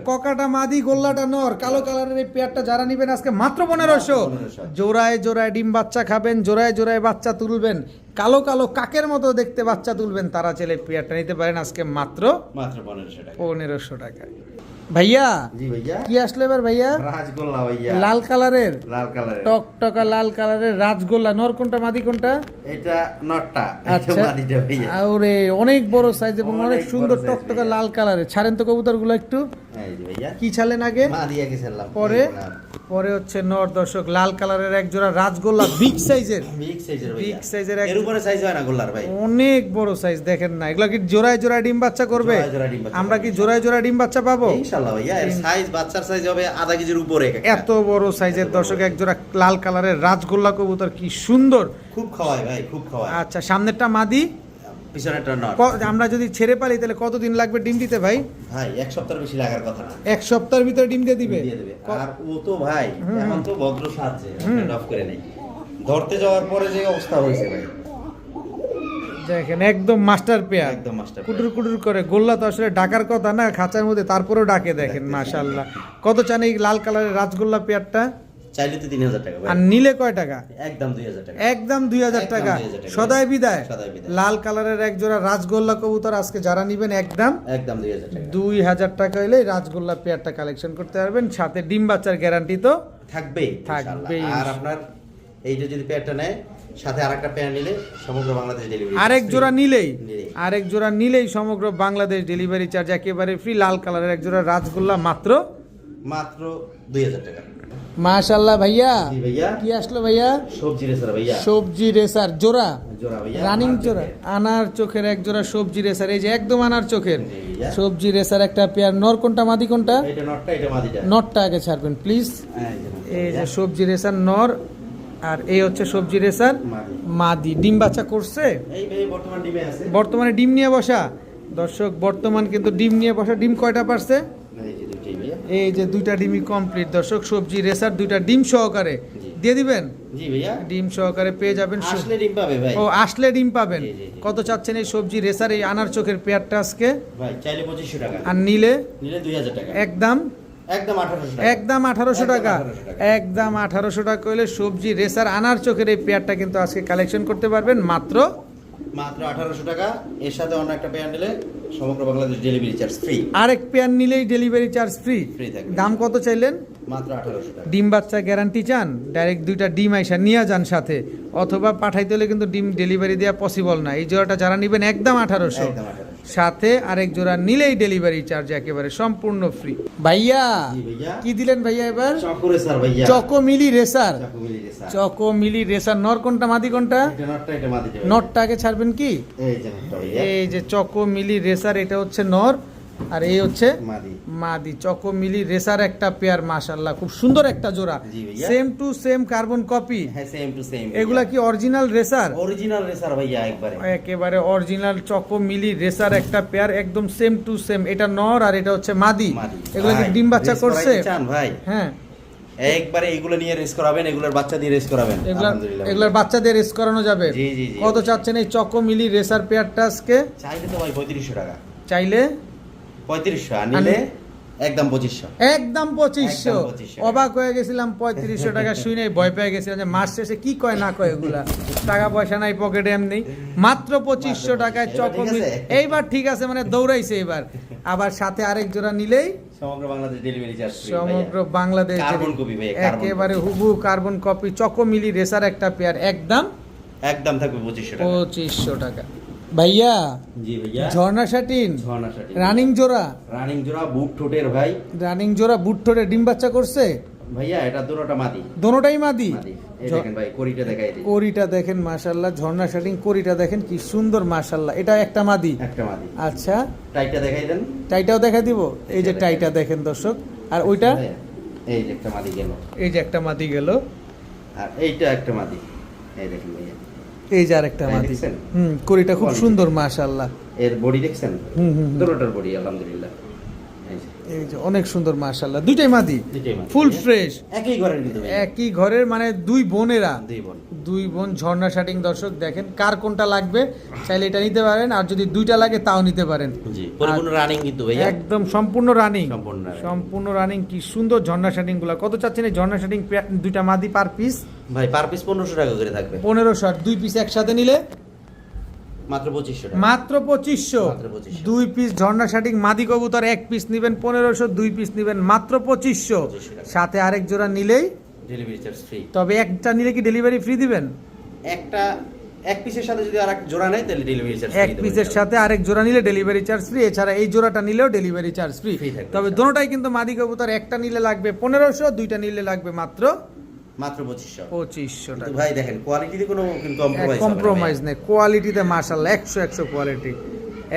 ককাটা মাদি, গোল্লাটা নর, কালো কালারের এই পেয়ারটা যারা নিবেন আজকে মাত্র 1500। 1500 জোড়ায় জোড়ায় ডিম বাচ্চা খাবেন, জোড়ায় জোড়ায় বাচ্চা তুলবেন, কালো কালো কাকের মতো দেখতে বাচ্চা তুলবেন, তারা চাইলে পেয়ারটা নিতে পারেন আজকে মাত্র 1500 টাকা। 1500 টাকা। ভাইয়া জি ভাইয়া, কি আসলো এবার ভাইয়া? রাজগোল্লা ভাইয়া, লাল কালারের, লাল কালারের। টকটকা লাল কালারের রাজগোল্লা। নর কোনটা, মাদি কোনটা? এটা নটটা, আচ্ছা, এটা মাদিটা ভাইয়া। আরে অনেক বড় সাইজ এবং অনেক অনেক বড় সুন্দর size টকটকা ভাইয়া। লাল কালারের। ছাড়েন তো কবুতরগুলো একটু। এই যে ভাইয়া, কি ছাড়লেন আগে? মাদিয়া গেছিলাম। পরে হচ্ছে নর। দর্শক লাল কালারের এক জোড়া রাজগোল্লা, বিগ সাইজের, বিগ সাইজের ভাইয়া। বিগ সাইজের এক এর উপরে সাইজ হয় না গোল্লার ভাই। অনেক বড় সাইজ। দেখেন না, এগুলা কি জোড়ায় জোড়ায় ডিম বাচ্চা করবে? জোড়ায় জোড়ায় ডিম বাচ্চা আমরা কি করবে। জোড়ায় জোড়ায় ডিম বাচ্চা পাবো? ইনশাআল্লাহ ভাইয়া, এর সাইজ বাচ্চার সাইজ হবে আধা কেজির উপরে এক একটা। এত বড় সাইজের দর্শক এক জোড়া লাল কালারের রাজগোল্লা কবুতর, কি সুন্দর। খুব খাওয়ায় ভাই, খুব খাওয়ায়। আচ্ছা, সামনেরটা মাদি, পিছনেরটা নট। আমরা যদি ছেড়ে পারি তাহলে কতদিন লাগবে ডিম দিতে ভাই? ভাই এক সপ্তাহের বেশি লাগার কথা না, এক সপ্তাহের ভিতরে ডিম দিয়ে দিবে। দিয়ে দেবে। আর ও তো ভাই এখন তো ভদ্র সাজছে, অফ করে নেই। ধরতে যাওয়ার পরে যে অবস্থা হয়েছে ভাই, দেখেন একদম মাস্টার পেয়ার, একদম মাস্টার। কুটুর কুটুর করে। গোল্লা তো আসলে ডাকার কথা না খাঁচার মধ্যে, তারপরেও ডাকে। দেখেন মাশাআল্লাহ। কত চান এই লাল কালারের রাজগোল্লা পেয়ারটা? চাইলে তো 3000 টাকা ভাই, আর নিলে কয় টাকা? একদম 2000 টাকা। একদম 2000 টাকা। 2000 টাকা। সদাই বিদায়। সদাই বিদায়। লাল কালারের এক জোড়া রাজগোল্লা কবুতর আজকে যারা নিবেন একদম একদম 2000 টাকা 2000 টাকা হলে রাজগোল্লা পেয়ারটা কালেকশন করতে পারবেন। সাথে ডিম বাচ্চার গ্যারান্টি তো থাকবেই। থাকবেই। ইনশাআল্লাহ। আর আপনার এইটা যদি পেয়ারটা নেয়, সাথে আরেকটা পেয়ার নিলে সমগ্র বাংলাদেশ ডেলিভারি। আরেক জোড়া নিলেই নিলেই। আরেক জোড়া নিলেই সমগ্র বাংলাদেশ ডেলিভারি চার্জ একেবারে ফ্রি। লাল কালারের এক জোড়া রাজগোল্লা মাত্র 2000 টাকা। মাশাআল্লাহ। ভাইয়া জি ভাইয়া, কি আসলো ভাইয়া? সবজি রেসার ভাইয়া, সবজি রেসার জোড়া, জোড়া ভাইয়া, রানিং আনার জোড়া, চোখে। আনার চোখের এক জোড়া সবজি রেসার। এই যে একদম আনার চোখের জি ভাইয়া। সবজি রেসার একটা পেয়ার। নর কোনটা, মাদি কোনটা? এটা নটটা, এটা মাদিটা। নরটা আগে ছাড়বেন প্লিজ। এই যে সবজি রেসার নর, আর এই হচ্ছে সবজি রেসার মাদি। মাদি। ডিম বাচ্চা করছে, এই ভাই বর্তমান ডিমে আছে। বর্তমানে ডিম নিয়ে বসা। দর্শক বর্তমান কিন্তু ডিম নিয়ে বসা। ডিম কয়টা পারছে? এই যে দুইটাই ভাইয়া। এই যে দুইটা ডিমই কমপ্লিট দর্শক। সবজি রেসার দুইটা ডিম সহকারে জি। দিয়ে দিবেন? জি ভাইয়া, ডিম সহকারে পেয়ে যাবেন। আসলে ডিম পাবে ভাই। ও আসলে ডিম পাবেন। জি, জি, জি। কত চাচ্ছেন এই সবজি রেসার এই আনার চোখের পেয়ারটা আজকে? ভাই চাইলে 2500 টাকা, আর নিলে? নিলে 2000 টাকা। একদম একদম 1800 টাকা। একদম 1800 টাকা। 1800 টাকা। একদম 1800 টাকা হলে সবজি রেসার আনার চোখের এই পেয়ারটা কিন্তু আজকে কালেকশন করতে পারবেন মাত্র 1800 টাকা। এর সাথে অন্য একটা পেয়ার নিলে সমগ্র বাংলাদেশ ডেলিভারি চার্জ ফ্রি। আরেক পেয়ার নিলেই ডেলিভারি চার্জ ফ্রি। ফ্রি থাকবে। দাম কত চাইলেন? মাত্র 1800 টাকা। ডিম বাচ্চা গ্যারান্টি চান? ডাইরেক্ট 2টা ডিম আইসা নিয়ে যান সাথে, অথবা পাঠাইতে হলে কিন্তু ডিম ডেলিভারি দেওয়া পসিবল না। এই জোড়াটা যারা নেবেন একদম 1800, একদম 1800। সাথে আরেক জোড়া নিলেই ডেলিভারি চার্জ একেবারে সম্পূর্ণ ফ্রি। ভাইয়া জি ভাইয়া। কি দিলেন ভাইয়া এবার? চকোরে স্যার ভাইয়া। চকো মিলি রেসার। চকো মিলি রেসার। চকো মিলি রেসার। নর কোনটা মাদি কোনটা? এটা নটটা, এটা মাদি যাবে। নরটাকে ছাড়বেন কি? এই যে নটটা ভাইয়া। এই যে চকো মিলি রেসার, এটা হচ্ছে নর আর এই হচ্ছে মাদি। মাদি। চকো মিলি রেসার একটা পেয়ার, মাশাআল্লাহ খুব সুন্দর একটা জোড়া। জি ভাইয়া। Same to same carbon copy. হ্যাঁ সেম টু সেম। এগুলা কি অরিজিনাল রেসার? অরিজিনাল রেসার ভাইয়া একবারে। একেবারে অরিজিনাল চকো মিলি রেসার একটা পেয়ার, একদম সেম টু সেম। এটা নর আর এটা হচ্ছে মাদি। মাদি। এগুলা কি ভাই, ডিম বাচ্চা রেস করছে? করাইতে চান ভাই? হ্যাঁ, একবারে এগুলো নিয়ে রেস করাবেন, এগুলোর বাচ্চা দিয়ে রেস করাবেন। আলহামদুলিল্লাহ। এগুলার বাচ্চাদের রেস করানো যাবে। জি, জি, জি। কত চাচ্ছেন এই চকো মিলি রেসার পেয়ারটা আজকে? চাইলে তো ভাই 3500 টাকা। চাইলে 3500 আর নিলে একদম 2500। একদম 2500। একদম 2500 অবাক হয়ে গেছিলাম 3500 টাকা শুনে, ভয় পেয়ে গেছিলাম যে মাস শেষে কি কয় না কয় এগুলা। টাকা পয়সা নাই পকেটে এমনি। মাত্র 2500 টাকায় এবার চকো ঠিক মিলি। আছে? এইবার ঠিক আছে, মানে দৌড়াইছে এবার। আবার সাথে আরেক জোড়া নিলেই সমগ্র বাংলাদেশ ডেলিভারি চার্জ ফ্রি। সমগ্র বাংলাদেশ কার্বন কপি ভাই, কার্বন একেবারে কপি। হুবহু কার্বন কপি চকো মিলি রেসার একটা পেয়ার, একদম একদম থাকবে 2500 টাকা। 2500 টাকা। ভাইয়া জি ভাইয়া। ঝর্ণা শাটিন ঝর্ণা শাটি। রানিং জোড়া। রানিং জোড়া বুক ঠোঁটের ভাই। রানিং জোড়া বুট ঠোঁটে ডিম বাচ্চা করছে? ভাইয়া এটা দুটোটা মাদি। দোনোটাই মাদি। মাদি। এই দেখেন ভাই কোরিটা দেখাই দিই। কোরিটা দেখেন মাশাআল্লাহ, ঝর্ণা শাটিং কোরিটা দেখেন কি সুন্দর মাশাআল্লাহ। এটা একটা মাদি। একটা মাদি। আচ্ছা, টাইটা দেখাই দেন। টাইটাও দেখা দিব। এই যে টাইটা দেখেন দর্শক, আর ওইটা এই যে একটা মাদি গেল। এই যে একটা মাদি গেল, আর এইটা একটা মাদি। এই দেখেন ভাইয়া। এই যে আরেকটা হ্যাঁ, মাদি। দেখছেন? কোরিটা খুব সুন্দর মাশাআল্লাহ। এর বডি দেখছেন? হুম, হুম, হুম। দুটোটার বডি আলহামদুলিল্লাহ। এই যে, এই যে অনেক সুন্দর মাশাআল্লাহ, দুইটাই মাদি, দুইটাই মাদি। Full fresh. একই ঘরের কিন্তু ভাইয়া। একই ঘরের, মানে দুই বোনেরা, দুই বোন। দুই বোন ঝর্ণা শাটিং। দর্শক দেখেন কার কোনটা লাগবে চাইলে এটা নিতে পারেন, আর যদি দুইটা লাগে তাও নিতে পারেন। জি, পরিপূর্ণ রানিং কিন্তু ভাইয়া। একদম সম্পূর্ণ রানিং। সম্পূর্ণ running। সম্পূর্ণ রানিং। কি সুন্দর ঝর্ণা শাটিং গুলা। কত চাচ্ছেন এই ঝর্ণা শাটিং দুইটা মাদি পার পিস? ভাই পার পিস 1500 টাকা করে থাকবে। 1500। আর দুই পিস একসাথে নিলে মাত্র 2500 টাকা। মাত্র 2500। মাত্র 2500। দুই পিস ঝর্ণা শাটিং মাদি কবুতর এক পিস নিবেন 1500, দুই পিস নিবেন মাত্র 2500। 2500 টাকা। সাথে আরেক জোড়া নিলেই, ডেলিভারি চার্জ ফ্রি। তবে একটা নিলে কি ডেলিভারি ফ্রি দিবেন? একটা এক পিসের সাথে যদি আরেক জোড়া নেয় তাহলে ডেলিভারি চার্জ এক পিসের সাথে আরেক জোড়া নিলে ডেলিভারি চার্জ ফ্রি। এছাড়া এই জোড়াটা নিলেও ডেলিভারি চার্জ ফ্রি। Free থাকবে, তবে ইনশাআল্লাহ। দোনোটাই কিন্তু মাদি কবুতর, একটা নিলে লাগবে 1500, দুইটা নিলে লাগবে মাত্র মাত্র 2500। 2500 টাকা। ভাই দেখেন কোয়ালিটিতে কোনো কম্প্রোমাইজ কম্প্রোমাইজ নেই, কোয়ালিটিতে মাশাআল্লাহ 100 কোয়ালিটি।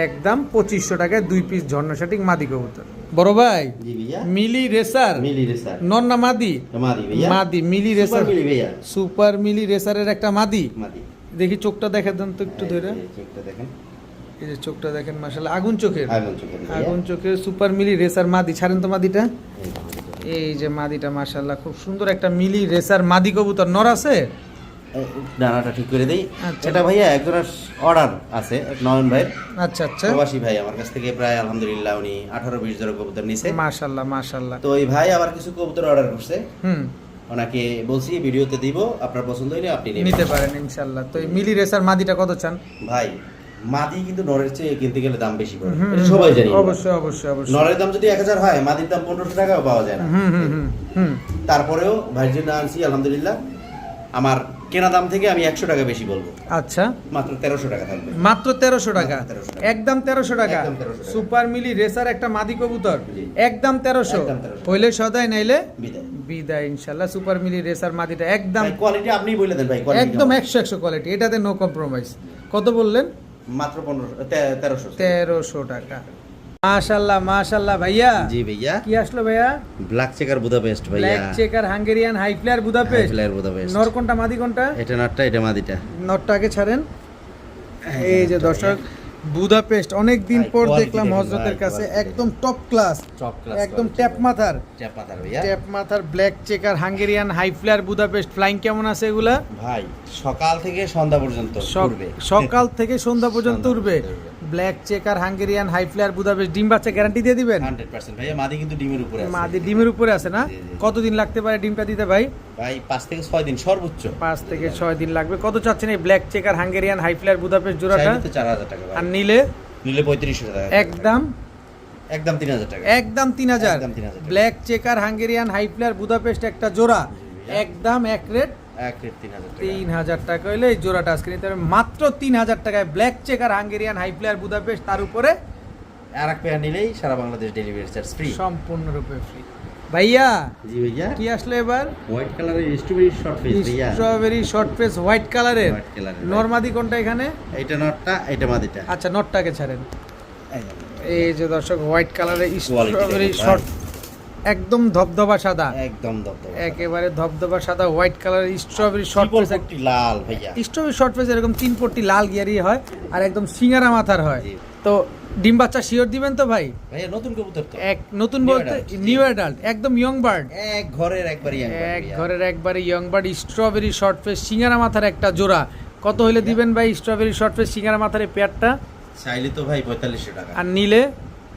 একদম 2500 টাকায় দুই পিস ঝর্ণা শাটিং মাদি কবুতর। বড় ভাই জি ভাইয়া। মিলি রেসার মিলি রেসার। নর না মাদি? মাদি ভাইয়া। মাদি। মিলি সুপার রেসার, মিলি ভাইয়া। সুপার মিলি রেসারের একটা মাদি। মাদি। দেখি চোখটা দেখে দেন তো একটু ধরে। এই চোখটা দেখেন। এই যে চোখটা দেখেন মাশাআল্লাহ, আগুন চোখের। আগুন চোখের ভাইয়া। আগুন চোখের সুপার মিলি রেসার মাদি। ছাড়েন তো মাদিটা। এই দেখেন। এই যে মাদিটা মাশাআল্লাহ খুব সুন্দর একটা মিলি রেসার মাদি কবুতর। নর আছে? ডানাটা ঠিক করে দেই। আচ্ছা। এটা ভাইয়া একজনের অর্ডার আছে নয়ন ভাই, আচ্ছা আচ্ছা, প্রবাসী ভাই, আমার কাছ থেকে প্রায় আলহামদুলিল্লাহ উনি 18-20 জোড়া কবুতর নিছে। মাশাআল্লাহ মাশাআল্লাহ। তো এই ভাই আবার কিছু কবুতর অর্ডার করছে, হুম, ওনাকে বলছি ভিডিওতে দিব, আপনার পছন্দ হলে আপনি নেবেন। নিতে পারেন ইনশাআল্লাহ। তো এই মিলি রেসার মাদিটা কত চান? ভাই মাদি কিন্তু নরের চেয়ে কিনতে গেলে দাম বেশি পড়ে, হুম, এটা সবাই জানি। অবশ্যই অবশ্যই অবশ্যই। নরের দাম যদি 1000 হয়, মাদির দাম 1500 টাকাও পাওয়া যায় না। হুম হুম হুম হুম। তারপরেও ভাইয়ের জন্য আনছি আলহামদুলিল্লাহ। আমার কেনা দাম থেকে আমি 100 টাকা বেশি বলবো, আচ্ছা, মাত্র 1300 টাকা থাকবে। মাত্র 1300 টাকা। মাত্র 1300 টাকা। একদম 1300 টাকা। একদম 1300 টাকা। সুপার মিলি রেসার একটা মাদি কবুতর, জি। একদম 1300। একদম 1300। হইলে সদাই নাইলে বিদায়। বিদায় ইনশাআল্লাহ। সুপার মিলি রেসার মাদিটা একদম, ভাই কোয়ালিটি আপনি বলে দেন ভাই, কোয়ালিটি একদম 100 কোয়ালিটি, এটাতে নো কম্প্রোমাইজ। কত বললেন? মাত্র 1300। 1300 টাকা। মাশাআল্লাহ মাশাআল্লাহ। ভাইয়া জি ভাইয়া। কি আসলো ভাইয়া? ব্ল্যাক চেকার বুদাপেস্ট ভাইয়া। Black checker Hungarian high flyer Budapest. Flyer Budapest. নর কোনটা মাদি কোনটা? এটা নটটা, এটা মাদিটা। নটটাকে ছাড়েন। এই যে দর্শক বুদাপেস্ট অনেক দিন ভাই, পর quality দেখলাম দেখেন হযরতের ভাই, কাছে quality একদম টপ ক্লাস, টপ ক্লাস একদম ট্যাপ মাথার, ভাইয়া। ট্যাপ মাথার black checker Hungarian high flyer Budapest flying কেমন আছে এগুলা? ভাই সকাল থেকে সন্ধ্যা পর্যন্ত ঘুরবে। সকাল থেকে সন্ধ্যা পর্যন্ত সন্ধ্যা উড়বে। পর্যন্ত উড়বে। Black checker Hungarian high flyer Budapest ডিম বাচ্চা গ্যারান্টি দিয়ে দিবেন? 100% ভাইয়া, মাদি কিন্তু ডিমের উপরে আছে। মাদি ডিমের উপরে আছে না? জি, জি। কতদিন লাগতে পারে ডিমটা দিতে ভাই? ভাই 5 থেকে 6 দিন সর্বোচ্চ। 5 থেকে 6 দিন লাগবে। কত চাচ্ছেন এই black checker Hungarian high flyer Budapest জোড়াটা? চাইলে তো 4000 টাকা ভাই। আর নিলে নিলে 3500 টাকা। একদম একদম 3000 টাকা। একদম 3000। একদম 3000 টাকা। Black checker Hungarian high flyer Budapest একটা জোড়া একদম এক রেট এক রেট 3000 টাকা। 3000 টাকা হইলে এই জোড়াটা আজকে নিতে হবে মাত্র 3000 টাকায়। Black checker Hungarian high flyer Budapest, তার উপরে আর এক পেয়ার নিলেই সারা বাংলাদেশ ডেলিভারি চার্জ ফ্রি। সম্পূর্ণরূপে ফ্রি। ভাইয়া জি ভাইয়া, কি আসলে এবার? হোয়াইট কালারের স্ট্রবেরি শর্ট ফেস ভাইয়া। স্ট্রবেরি শর্ট ফেস হোয়াইট কালারের। হোয়াইট কালারের। নরমাদি কোনটা এখানে? এইটা নটটা, এইটা মাদিটা। আচ্ছা নটটাকে ছাড়েন। এই যে। এই যে দর্শক হোয়াইট কালারের Quality স্ট্রবেরি দেখুন ভাই। শর্ট, একদম ধবধবা সাদা, একদম দবদবা। একেবারে ধবধবা সাদা হোয়াইট কালারের স্ট্রবেরি শর্ট ট্রিপল ফেস। পট্টি লাল ভাইয়া। স্ট্রবেরি শর্ট ফেস এরকম 3 পট্টি লাল গিয়ারি হয় আর একদম সিঙ্গারা মাথার হয়। জি। তো ডিম বাচ্চা শিওর দিবেন তো ভাই? ভাইয়া নতুন কবুতর তো। এক নতুন New বলতে adult, জি। নিউ অ্যাডাল্ট, একদম ইয়ং বার্ড, এক ঘরের একবারই এক ঘরের একবারে young bird strawberry short face সিঙ্গারা মাথার একটা জোড়া। কত হইলে দিবেন ভাই স্ট্রবেরি শর্ট ফেস সিঙ্গারা মাথার এই পেয়ারটা? চাইলে তো ভাই 4500 টাকা। আর নিলে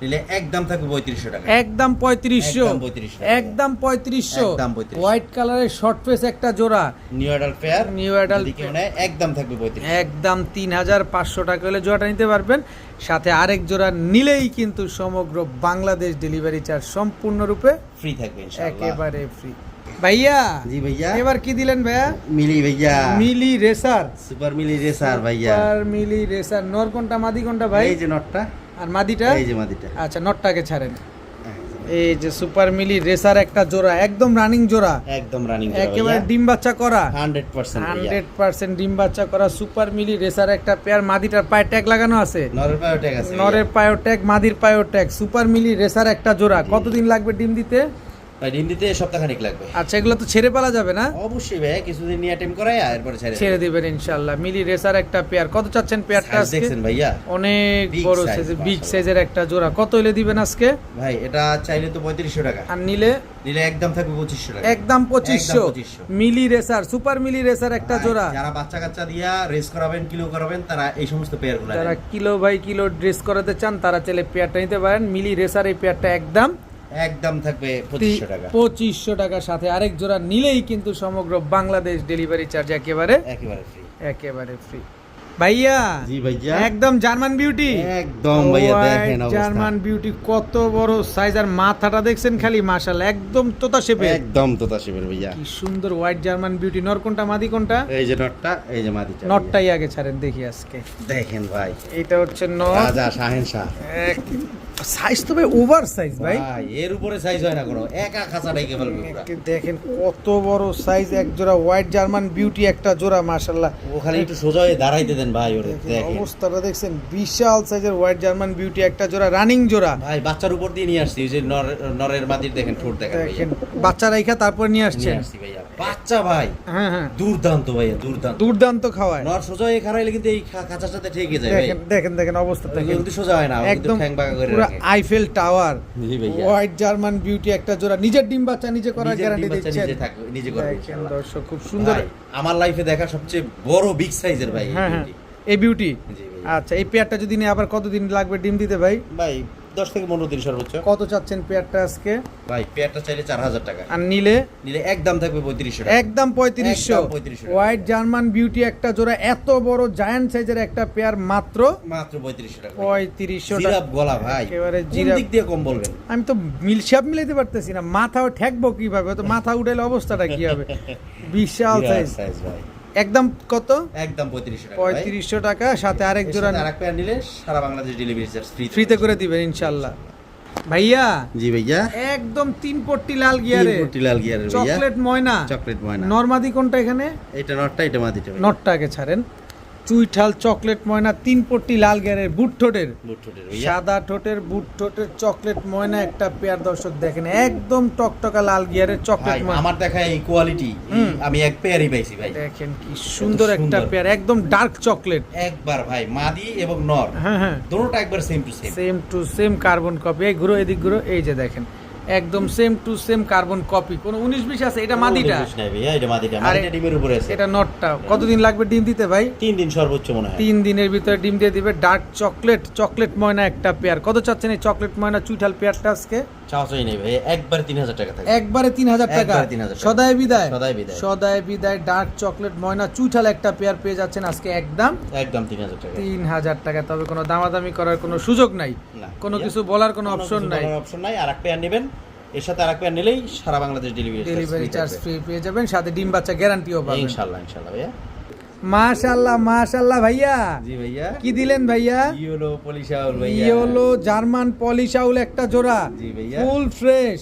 নিলে একদম থাকবে 3500 টাকা। একদম 3500। একদম 3500 টাকা। একদম 3500। একদম 3500 হোয়াইট কালারের শর্ট ফেস একটা জোড়া new adult pair. New adult যদি কেউ নেয় একদম থাকবে 3500। একদম 3500 টাকা হলে জোড়াটা নিতে পারবেন। সাথে আরেক জোড়া নিলেই কিন্তু সমগ্র বাংলাদেশ ডেলিভারি চার্জ সম্পূর্ণরূপে ফ্রি থাকবে ইনশাআল্লাহ। একেবারে ফ্রি। ভাইয়া জি ভাইয়া, এবার কি দিলেন ভাইয়া? মিলি ভাইয়া। মিলি রেসার। সুপার মিলি রেসার ভাইয়া। সুপার মিলি রেসার। নর কোনটা মাদি কোনটা ভাই? এই যে নটটা, আর মাদিটা? এই যে মাদিটা। আচ্ছা নটটাকে ছাড়েন। এই যে সুপার মিলি রেসার একটা জোড়া একদম রানিং জোড়া, একদম রানিং একেবারে ডিম বাচ্চা করা 100% ভাইয়া। 100% ডিম বাচ্চা করা সুপার মিলি রেসার একটা পেয়ার। মাদিটার পায়ে ট্যাগ লাগানো আছে, নরের পায়ে ট্যাগ আছে। নরের পায়েও ট্যাগ মাদির পায়েও ট্যাগ। সুপার মিলি রেসার একটা জোড়া। কতদিন লাগবে ডিম দিতে? ভাই ডিম দিতে সপ্তাহখানেক লাগবে। আচ্ছা এগুলো তো ছেড়ে পালা যাবে না? অবশ্যই ভাই, কিছুদিন নিয়ে অ্যাটেম্প করাই এরপরে ছেড়ে দিবেন ইনশাআল্লাহ। মিলি রেসার একটা পেয়ার। কত চাচ্ছেন পেয়ারটা সাইজ আজকে? দেখছেন ভাইয়া, অনেক Big বড় size, সাইজের বিগ মাশাআল্লাহ। সাইজের একটা জোড়া। কত হলে দিবেন আজকে? ভাই এটা চাইলে তো 3500 টাকা। আর নিলে? নিলে একদম থাকবে 2500 টাকা। একদম 2500। 2500 মিলি রেসার সুপার মিলি রেসার একটা ভাই, জোড়া। যারা বাচ্চা কাচ্চা দিয়া রেস করাবেন, কিলো করাবেন, তারা এই সমস্ত পেয়ারগুলো যারা কিলো বাই কিলো ড্রেস করাতে চান তারা চাইলে পেয়ারটা নিতে পারেন। মিলি রেসার এই পেয়ারটা একদম একদম থাকবে 2500 টাকা। 2500 টাকার সাথে আরেক জোড়া নিলেই কিন্তু সমগ্র বাংলাদেশ ডেলিভারি চার্জ একেবারে একেবারে ফ্রি। একেবারে ফ্রি। ভাইয়া জি ভাইয়া, একদম জার্মান বিউটি। একদম ভাইয়া দেখেন অবস্থা। জার্মান বিউটি কত বড় সাইজ, আর মাথাটা দেখছেন খালি মাশাআল্লাহ একদম তোতা শেপের। একদম তোতা শিবের ভাইয়া। কি সুন্দর হোয়াইট জার্মান বিউটি। নর কোনটা মাদি কোনটা? এই যে নটটা, এই যে মাদিটা। নটটাই আগে ছাড়েন দেখি আজকে। দেখেন ভাই, এটা হচ্ছে নর। রাজা শাহেনশাহ। সাইজ তো ভাই ওভার সাইজ ভাই। ভাই এর উপরে সাইজ হয় না কোনো, একা খাঁচা রেখে ফেলবে পুরা। দেখেন কত বড় সাইজ, এক জোড়া হোয়াইট জার্মান বিউটি একটা জোড়া মাশাআল্লাহ। ও খালি একটু সোজা হয়ে দাঁড়াইতে দেন ভাই ওরে, দেখেন অবস্থাটা দেখছেন, বিশাল সাইজের হোয়াইট জার্মান বিউটি একটা জোড়া রানিং জোড়া। ভাই বাচ্চার উপর দিয়ে নিয়ে আসছি। ওই যে নরের মাদির দেখেন ঠোঁট দেখেন ভাইয়া। দেখেন বাচ্চা রাইখা তারপর নিয়ে নিয়ে আসছেন। আসছি ভাইয়া বাচ্চা ভাই, হ্যাঁ হ্যাঁ দুর্দান্ত ভাইয়া, দুর্দান্ত। দুর্দান্ত খাওয়ায়। নর সোজা হয়ে খারাইলে কিন্তু এই খাঁচার সাথে ঠেকে যায় ভাই। দেখেন দেখেন দেখেন অবস্থা দেখেন, কিন্তু সোজা হয় না, ও কিন্তু একদম ঠ্যাং বাঁকা করে পুরো রাখে। Eiffel tower. জি ভাইয়া, হোয়াইট জার্মান বিউটি একটা জোড়া নিজের ডিম বাচ্চা নিজে করার নিজের গ্যারান্টি ডিম বাচ্চা দিচ্ছেন। নিজে থাকবে, নিজে করবে দেখেন ইনশাআল্লাহ। দর্শক খুব সুন্দর। ভাই, আমার লাইফে দেখা সবচেয়ে বড় বিগ সাইজের ভাই এই হ্যাঁ হ্যাঁ বিউটি। এই বিউটি। জি ভাইয়া। আচ্ছা এই পেয়ারটা যদি নিয়ে আবার কতদিন লাগবে ডিম দিতে ভাই? ভাই 10 থেকে 15 দিন সর্বোচ্চ। কত চাচ্ছেন পেয়ারটা আজকে? ভাই পেয়ারটা চাইলে 4000 টাকা। আর নিলে? নিলে একদম থাকবে 3500 টাকা। একদম 3500। একদম 3500 টাকা। হোয়াইট জার্মান বিউটি একটা জোড়া এত বড় জায়ান্ট সাইজের একটা পেয়ার মাত্র মাত্র 3500 টাকা। 3500 টাকা। জিরাফ গলা ভাই, একেবারে কোন জিরাফ। দিক দিয়ে কম বলবেন? আমি তো মিলসাপ মিলাইতে পারতেছি না, মাথাও ঠেকবো কিভাবে? তো মাথা উঠাইলে অবস্থাটা কি হবে? বিশাল জিরাফ সাইজ। সাইজ ভাই, একদম কত? একদম 3500 টাকা ভাই। 3500 টাকা সাথে আরেক এর জোড়া সাথে আরেক পেয়ার নিলে সারা বাংলাদেশ ডেলিভারি চার্জ ফ্রিতে করে দিবেন ইনশাআল্লাহ। ভাইয়া জি ভাইয়া, একদম 3 পট্টি লাল গিয়ারে কোটি লাল গিয়ারের ভাইয়া। চকলেট ময়না। চকলেট ময়না। নরমাদি কোনটা এখানে? এটা নটটা, এটা মাদিটা ভাই। নটটাকে ছাড়েন। চুইঠাল চকলেট ময়না 3 পট্টি লাল গিয়ারের বুট ঠোঁটের বুটঠোঁটের ভাইয়া। সাদা ঠোঁটের বুট ঠোঁটের চকলেট ময়না একটা পেয়ার দর্শক দেখেন একদম টকটকা লাল গিয়ারের ভাই চকলেট ময়না আমার দেখা এই কোয়ালিটি আমি এক পেয়ারই পাইছি ভাই। দেখেন কি সুন্দর একটা সুন্দর। পেয়ার একদম ডার্ক চকলেট একবার ভাই মাদি এবং নর হ্যাঁ হ্যাঁ দুটোটা একবার same to same. Same to same carbon copy এই ঘুরো এদিক ঘুরো এই যে দেখেন একদম same to same carbon copy কোনো 19-20 আছে এটা মাদিটা নাই ভাইয়া, এটা মাদিটা। আরে, মাদিটা ডিমের উপরে আছে। এটা নটটা কতদিন লাগবে ডিম দিতে ভাই 3 দিন সর্বোচ্চ মনে হয়। 3 দিনের ভিতরে ডিম দিয়ে দিবে ডার্ক চকলেট ময়না একটা পেয়ার কত চাচ্ছেন এই চকলেট ময়না চুইঠাল পেয়ারটা আজকে চাও চাই নেই ভাই, একবার 3000 টাকা থাকবে। একবারে 3000 টাকা একবারে 3000 টাকা। সদায় বিদায় সদায় বিদায়। সদায় বিদায় ডার্ক চকলেট ময়না চুইঠাল একটা পেয়ার পেয়ে যাচ্ছেন আজকে একদম একদম 3000 টাকা। 3000 টাকা তবে কোনো দামাদামি করার কোনো সুযোগ নাই না, কোনো ভাইয়া, কিছু বলার কোনো কোনো অপশন কিছু নাই বলার অপশন নাই। আর এক পেয়ার নেবেন, এর সাথে আর এক পেয়ার নিলেই সারা বাংলাদেশ ডেলিভারি চার্জ ফ্রি পেয়ে যাবেন সাথে ডিম বাচ্চা গ্যারান্টিও পাবেন ইনশাআল্লাহ ইনশাআল্লাহ ভাইয়া। মাশাআল্লাহ ভাইয়া জি ভাইয়া। কি দিলেন ভাইয়া ইয়েলো পলিশাউল ভাইয়া। ইয়েলো জার্মান পলিশাউল একটা জোড়া জি ভাইয়া। Full fresh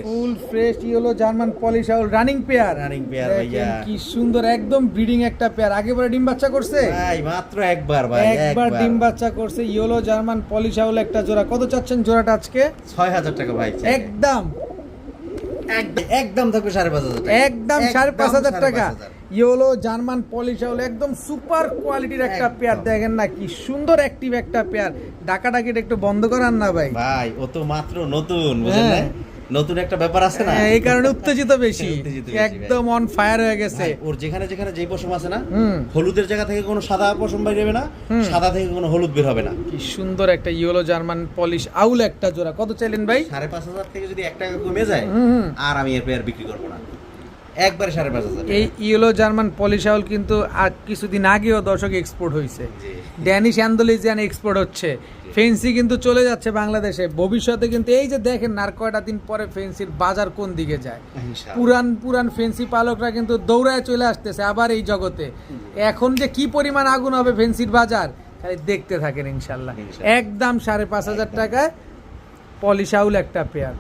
full fresh yellow German পলিশাউল রানিং পেয়ার রানিং পেয়ার ভাইয়া। কি সুন্দর একদম ব্রিডিং একটা পেয়ার আগেবারে ডিম বাচ্চা করছে ভাই মাত্র একবার ভাই, একবার ডিম বাচ্চা করছে ইয়েলো জার্মান পলিশাউল একটা জোড়া কত চাচ্ছেন জোড়াটা আজকে 6000 টাকা ভাই। একদম একদম থাকবে 5500 টাকা। একদম 5500 টাকা 5500 ইয়েলো জার্মান পলিশাউল একদম সুপার কোয়ালিটির একটা একদম। পেয়ার দেখেন না কি সুন্দর অ্যাক্টিভ একটা পেয়ার ডাকাডাকিটা একটু বন্ধ করান না ভাই ভাই ও তো মাত্র নতুন, বুঝেন না? হ্যাঁ। নতুন একটা ব্যাপার আছে না, হ্যাঁ, এই কারণে উত্তেজিত বেশি উত্তেজিত বেশি, ভাই। একদম অন ফায়ার হয়ে গেছে ভাই, ওর যেখানে যেখানে যেই পশম আছে না, হুম। হলুদের জায়গা থেকে কোনো সাদা পশম বের হবে না, হুম। সাদা থেকে কোনো হলুদ বের হবে না। কি সুন্দর একটা ইয়েলো জার্মান পলিশ আউল একটা জোড়া কত চাইলেন ভাই 5500 থেকে যদি 1 টাকা কমে যায় হুম। আর আমি এর পেয়ার বিক্রি করবো না, একবারে 5500 এই ইয়েলো জার্মান পলিশ আউল কিন্তু আর কিছুদিন আগেও দর্শক এক্সপোর্ট হয়েছে জি। ড্যানিশ অ্যান্ডোলিজিয়ান এক্সপোর্ট হচ্ছে ফেন্সি কিন্তু চলে যাচ্ছে বাংলাদেশে ভবিষ্যতে কিন্তু এই যে দেখেন আর কয়টা দিন পরে ফেন্সির বাজার কোন দিকে যায় ইনশাআল্লাহ। পুরান ফেন্সি পালকরা কিন্তু দৌড়ায় চলে আসতেছে আবার এই জগতে এখন যে কি পরিমাণ আগুন হবে ফেন্সির বাজার খালি দেখতে থাকেন ইনশাল্লাহ ইনশাআল্লাহ। একদম 5500 টাকায় পলিশ আউল একটা পেয়ার